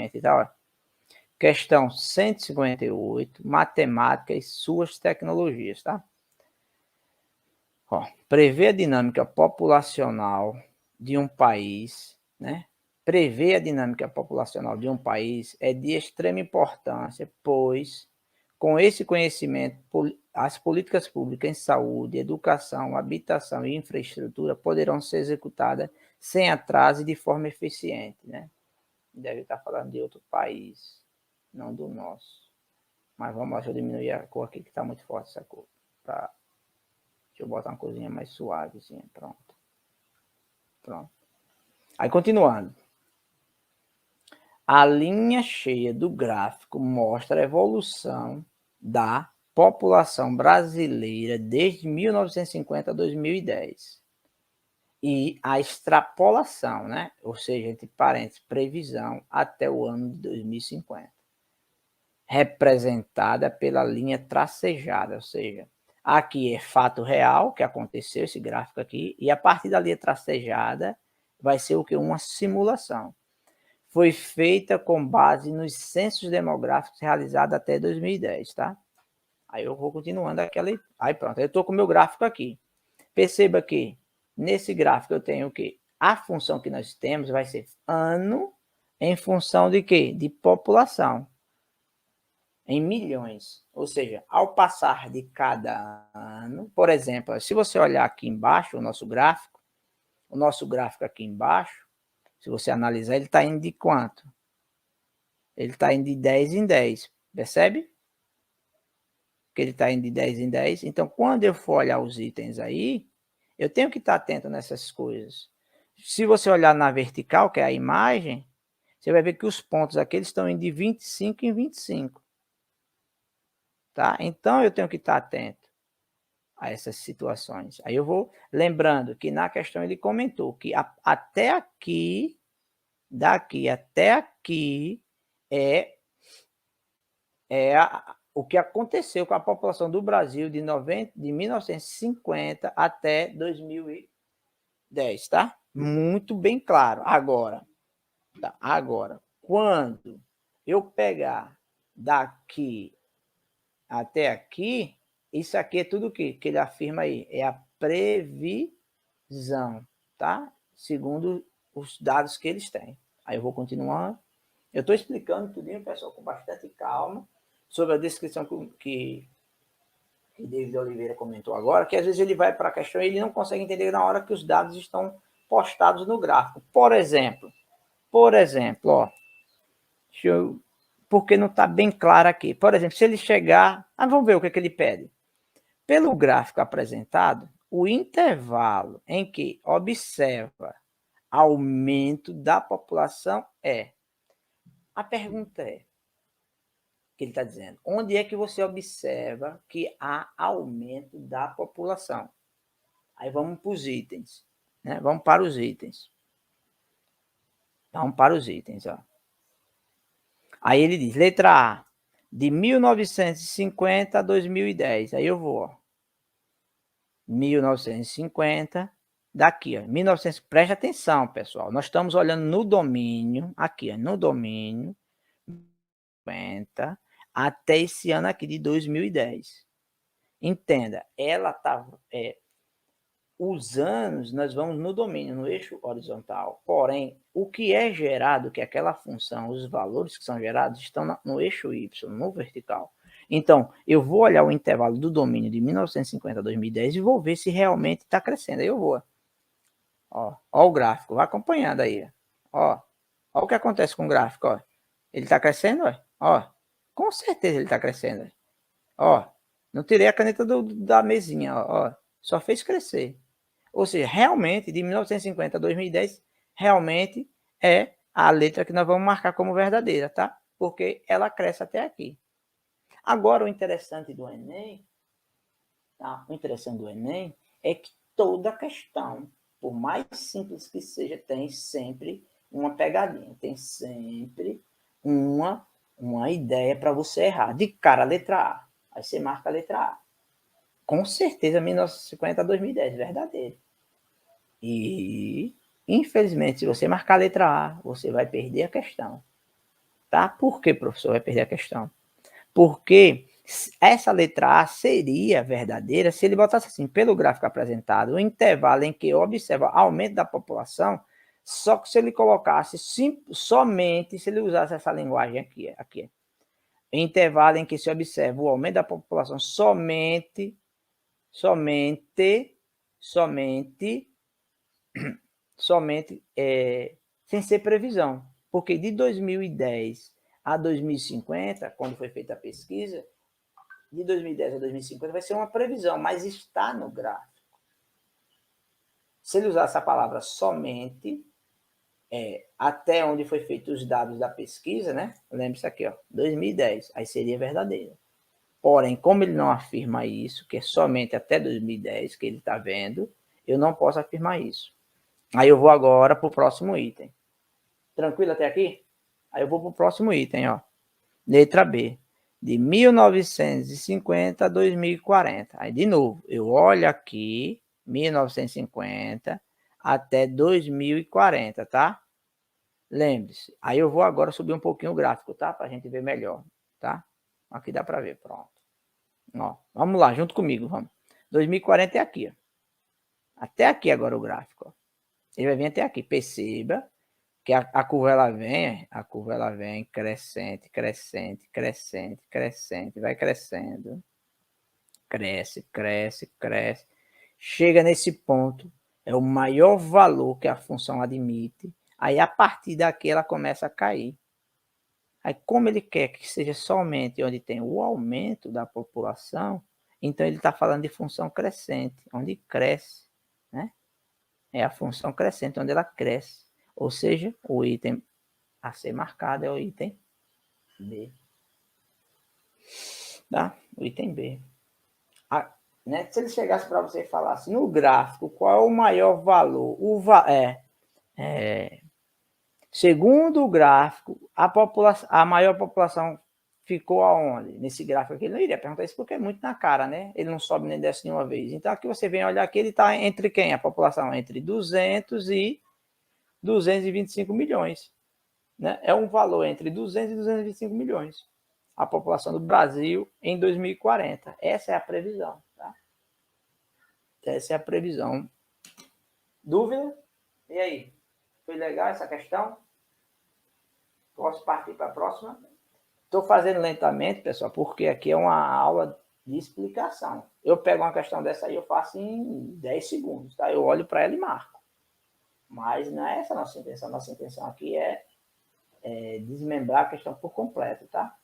seguinte, tá? Ó. Questão 158, matemática e suas tecnologias, tá? Ó, prever a dinâmica populacional de um país, né? Prever a dinâmica populacional de um país é de extrema importância, pois, com esse conhecimento, as políticas públicas em saúde, educação, habitação e infraestrutura poderão ser executadas sem atraso e de forma eficiente, né? Deve estar falando de outro país, não do nosso. Mas vamos lá, deixa eu diminuir a cor aqui, que está muito forte essa cor. Deixa eu botar uma coisinha mais suave, assim, pronto. Pronto. Aí, continuando. A linha cheia do gráfico mostra a evolução da população brasileira desde 1950 a 2010. E a extrapolação, né? Ou seja, entre parênteses, previsão até o ano de 2050. Representada pela linha tracejada, ou seja, aqui é fato real que aconteceu, esse gráfico aqui, e a partir da linha tracejada vai ser o que? Uma simulação. Foi feita com base nos censos demográficos realizados até 2010, tá? Aí eu vou continuando aquela... Aí pronto, eu estou com o meu gráfico aqui. Perceba que nesse gráfico eu tenho o quê? A função que nós temos vai ser ano em função de quê? De população. Em milhões. Ou seja, ao passar de cada ano, por exemplo, se você olhar aqui embaixo o nosso gráfico aqui embaixo, se você analisar, ele está indo de quanto? Ele está indo de 10 em 10, percebe? Que ele está indo de 10 em 10. Então, quando eu for olhar os itens aí, eu tenho que estar atento nessas coisas. Se você olhar na vertical, que é a imagem, você vai ver que os pontos aqui eles estão indo de 25 em 25. Tá? Então, eu tenho que estar atento a essas situações. Aí eu vou lembrando que na questão ele comentou que até aqui, daqui até aqui, o que aconteceu com a população do Brasil de 1950 até 2010, tá? Muito bem claro. Agora, quando eu pegar daqui até aqui, isso aqui é tudo o que ele afirma aí, é a previsão, tá? Segundo os dados que eles têm. Aí eu vou continuar. Eu estou explicando tudinho, pessoal, com bastante calma, sobre a descrição que David Oliveira comentou agora, que às vezes ele vai para a questão e ele não consegue entender na hora que os dados estão postados no gráfico. Por exemplo, ó, porque não está bem claro aqui. Por exemplo, se ele chegar... vamos ver o que ele pede. Pelo gráfico apresentado, o intervalo em que observa aumento da população é... A pergunta é, que ele está dizendo, onde é que você observa que há aumento da população? Aí vamos para os itens, né? Vamos para os itens. Ó. Aí ele diz, letra A, de 1950 a 2010. Aí eu vou, ó. 1950, daqui, ó. 1900, preste atenção, pessoal. Nós estamos olhando no domínio, aqui, ó, no domínio, 50, até esse ano aqui de 2010. Entenda, ela está... os anos nós vamos no domínio, no eixo horizontal. Porém, o que é gerado, que é aquela função, os valores que são gerados, estão no eixo Y, no vertical. Então, eu vou olhar o intervalo do domínio de 1950 a 2010 e vou ver se realmente está crescendo. Aí eu vou. Ó o gráfico, vai acompanhando aí. Ó o que acontece com o gráfico. Ó. Ele está crescendo? Ó, com certeza ele está crescendo. Ó, não tirei a caneta da mesinha. Ó, só fez crescer. Ou seja, realmente, de 1950 a 2010, realmente é a letra que nós vamos marcar como verdadeira, tá? Porque ela cresce até aqui. Agora, o interessante do Enem, tá? O interessante do Enem é que toda questão, por mais simples que seja, tem sempre uma pegadinha, tem sempre uma ideia para você errar. De cara, a letra A. Aí você marca a letra A. Com certeza, 1950 a 2010, verdadeiro. E, infelizmente, se você marcar a letra A, você vai perder a questão. tá? Por que, professor, vai perder a questão? Porque essa letra A seria verdadeira se ele botasse assim, pelo gráfico apresentado, o intervalo em que observa aumento da população, só que se ele colocasse somente, se ele usasse essa linguagem aqui, intervalo em que se observa o aumento da população somente, sem ser previsão. Porque de 2010 a 2050, quando foi feita a pesquisa, de 2010 a 2050 vai ser uma previsão, mas está no gráfico. Se ele usar essa palavra somente, até onde foi feito os dados da pesquisa, né? Lembre-se aqui, ó, 2010, aí seria verdadeiro. Porém, como ele não afirma isso, que é somente até 2010 que ele está vendo, eu não posso afirmar isso. Aí eu vou agora para o próximo item. Tranquilo até aqui? Aí eu vou para o próximo item, ó. Letra B. De 1950 a 2040. Aí, de novo, eu olho aqui, 1950 até 2040, tá? Lembre-se. Aí eu vou agora subir um pouquinho o gráfico, tá? Para a gente ver melhor, tá? Aqui dá para ver, pronto. Ó, vamos lá, junto comigo, vamos. 2040 é aqui, ó. Até aqui agora o gráfico, ó. Ele vai vir até aqui. Perceba que a curva ela vem crescente, crescente, crescente, crescente, vai crescendo. Cresce, cresce, cresce. Chega nesse ponto, é o maior valor que a função admite. Aí, a partir daqui, ela começa a cair. Aí, como ele quer que seja somente onde tem o aumento da população, então ele está falando de função crescente, onde cresce, né? É a função crescente, onde ela cresce. Ou seja, o item a ser marcado é o item B. Tá? O item B. Né? Se ele chegasse para você e falasse no gráfico qual é o maior valor, segundo o gráfico, a maior população ficou aonde? Nesse gráfico aqui, ele não iria perguntar isso porque é muito na cara, né? Ele não sobe nem desce nenhuma vez. Então aqui você vem olhar que ele está entre quem? A população entre 200 e 225 milhões. Né? É um valor entre 200 e 225 milhões. A população do Brasil em 2040. Essa é a previsão. Tá? Essa é a previsão. Dúvida? E aí? Foi legal essa questão? Posso partir para a próxima? Estou fazendo lentamente, pessoal, porque aqui é uma aula de explicação. Eu pego uma questão dessa aí, eu faço em 10 segundos. Tá? Eu olho para ela e marco. Mas não é essa a nossa intenção. Nossa intenção aqui é desmembrar a questão por completo, tá?